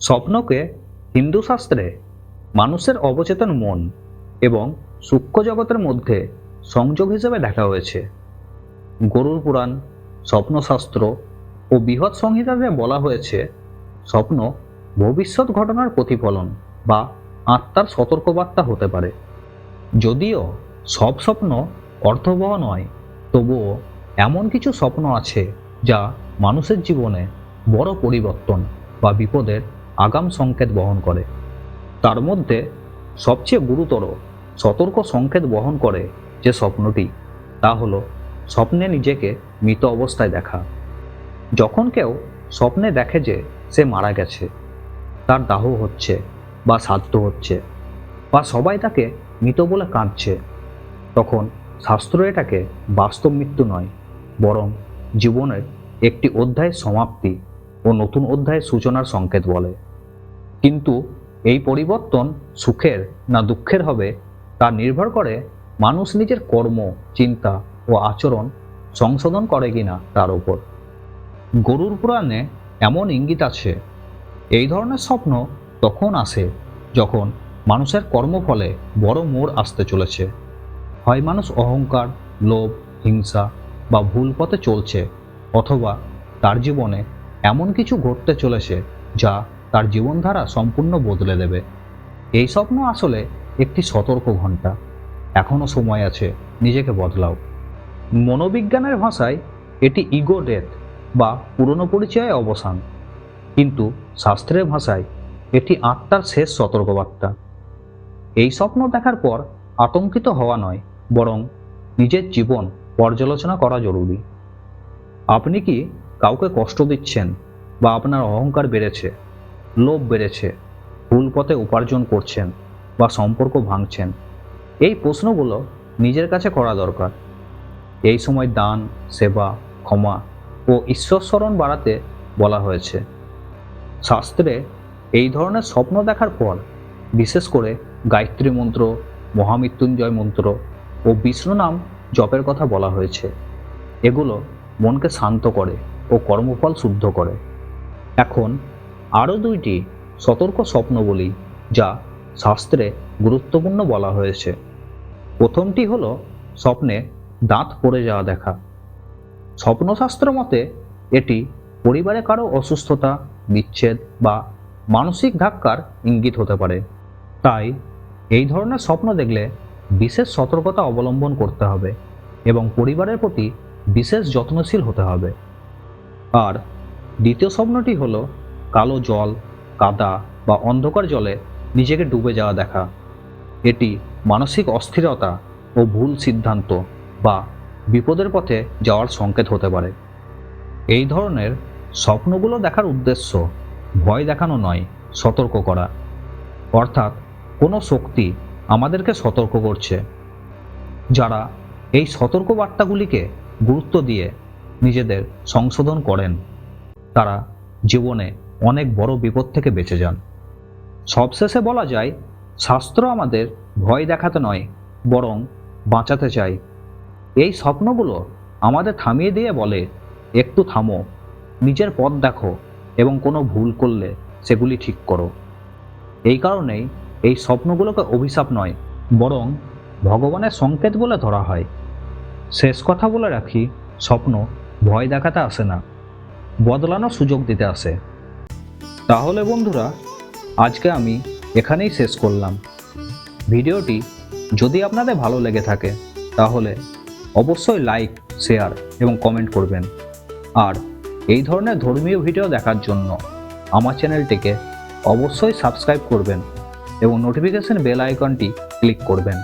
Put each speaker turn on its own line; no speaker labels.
স্বপ্নকে হিন্দু শাস্ত্রে মানুষের অবচেতন মন এবং সূক্ষ্ম জগতের মধ্যে সংযোগ হিসেবে দেখা হয়েছে। গরুড় পুরাণ, স্বপ্নশাস্ত্র ও বৃহৎ সংহিতাতে বলা হয়েছে স্বপ্ন ভবিষ্যৎ ঘটনার প্রতিফলন বা আত্মার সতর্কবার্তা হতে পারে। যদিও সব স্বপ্ন অর্থবহ নয়, তবুও এমন কিছু স্বপ্ন আছে যা মানুষের জীবনে বড় পরিবর্তন বা বিপদের আগাম সংকেত বহন করে। তার মধ্যে সবচেয়ে গুরুতর সতর্ক সংকেত বহন করে যে স্বপ্নটি, তা হলো স্বপ্নে নিজেকে মৃত অবস্থায় দেখা। যখন কেউ স্বপ্নে দেখে যে সে মারা গেছে, তার দাহ হচ্ছে বা শ্রাদ্ধ হচ্ছে, বা সবাই তাকে মৃত বলে কাঁদছে, তখন শাস্ত্র এটাকে বাস্তব মৃত্যু নয়, বরং জীবনের একটি অধ্যায়ের সমাপ্তি ও নতুন অধ্যায়ের সূচনার সংকেত বলে। কিন্তু এই পরিবর্তন সুখের না দুঃখের হবে তা নির্ভর করে মানুষ নিজের কর্ম, চিন্তা ও আচরণ সংশোধন করে কিনা তার উপর। গরুড় পুরাণে এমন ইঙ্গিত আছে, এই ধরনের স্বপ্ন তখন আসে যখন মানুষের কর্মফলে বড় মোড় আসতে চলেছে। হয় মানুষ অহংকার, লোভ, হিংসা বা ভুল পথে চলছে, অথবা তার জীবনে এমন কিছু ঘটতে চলেছে যা তার জীবনধারা সম্পূর্ণ বদলে দেবে। এই স্বপ্ন আসলে একটি সতর্ক ঘণ্টা। এখনো সময় আছে, নিজেকে বদলাও। মনোবিজ্ঞানের ভাষায় এটি ইগো ডেথ বা পুরনো পরিচয়ের অবসান, কিন্তু শাস্ত্রের ভাষায় এটি আত্মার শেষ সতর্কবার্তা। এই স্বপ্ন দেখার পর আতঙ্কিত হওয়া নয়, বরং নিজের জীবন পর্যালোচনা করা জরুরি। আপনি কি কাউকে কষ্ট দিচ্ছেন, বা আপনার অহংকার বেড়েছে, লোভ বেড়েছে, ভুল পথে উপার্জন করছেন বা সম্পর্ক ভাঙছেন? এই প্রশ্নগুলো নিজের কাছে করা দরকার। এই সময় দান, সেবা, ক্ষমা ও ঈশ্বর স্মরণ বাড়াতে বলা হয়েছে। শাস্ত্রে এই ধরনের স্বপ্ন দেখার পর বিশেষ করে গায়ত্রী মন্ত্র, মহামৃত্যুঞ্জয় মন্ত্র ও বিষ্ণু নাম জপের কথা বলা হয়েছে। এগুলো মনকে শান্ত করে ও কর্মফল শুদ্ধ করে। এখন আরও দুইটি সতর্ক স্বপ্ন বলি, যা শাস্ত্রে গুরুত্বপূর্ণ বলা হয়েছে। প্রথমটি হলো স্বপ্নে দাঁত পড়ে যাওয়া দেখা। স্বপ্নশাস্ত্র মতে এটি পরিবারে কারো অসুস্থতা, বিচ্ছেদ বা মানসিক ধাক্কার ইঙ্গিত হতে পারে। তাই এই ধরনের স্বপ্ন দেখলে বিশেষ সতর্কতা অবলম্বন করতে হবে এবং পরিবারের প্রতি বিশেষ যত্নশীল হতে হবে। আর দ্বিতীয় স্বপ্নটি হলো কালো জল, কাদা বা অন্ধকার জলে নিজেকে ডুবে যাওয়া দেখা। এটি মানসিক অস্থিরতা ও ভুল সিদ্ধান্ত বা বিপদের পথে যাওয়ার সংকেত হতে পারে। এই ধরনের স্বপ্নগুলো দেখার উদ্দেশ্য ভয় দেখানো নয়, সতর্ক করা। অর্থাৎ কোনো শক্তি আমাদেরকে সতর্ক করছে। যারা এই সতর্ক বার্তাগুলিকে গুরুত্ব দিয়ে নিজেদের সংশোধন করেন, তারা জীবনে অনেক বড় বিপদ থেকে বেঁচে যান। সবশেষে বলা যায়, শাস্ত্র আমাদের ভয় দেখাতে নয়, বরং বাঁচাতে চায়। এই স্বপ্নগুলো আমাদের থামিয়ে দিয়ে বলে, একটু থামো, নিজের পথ দেখো এবং কোনো ভুল করলে সেগুলি ঠিক করো। এই কারণেই এই স্বপ্নগুলোকে অভিশাপ নয়, বরং ভগবানের সংকেত বলে ধরা হয়। শেষ কথা বলে রাখি, স্বপ্ন ভয় দেখাতে আসে না, বদলানোর সুযোগ দিতে আসে। তাহলে বন্ধুরা, আজকে আমি এখানেই শেষ করলাম। ভিডিওটি যদি আপনাদের ভালো লেগে থাকে তাহলে অবশ্যই লাইক, শেয়ার এবং কমেন্ট করবেন। আর এই ধরনের ধর্মীয় ভিডিও দেখার জন্য আমার চ্যানেলটিকে অবশ্যই সাবস্ক্রাইব করবেন এবং নোটিফিকেশন বেল আইকনটি ক্লিক করবেন।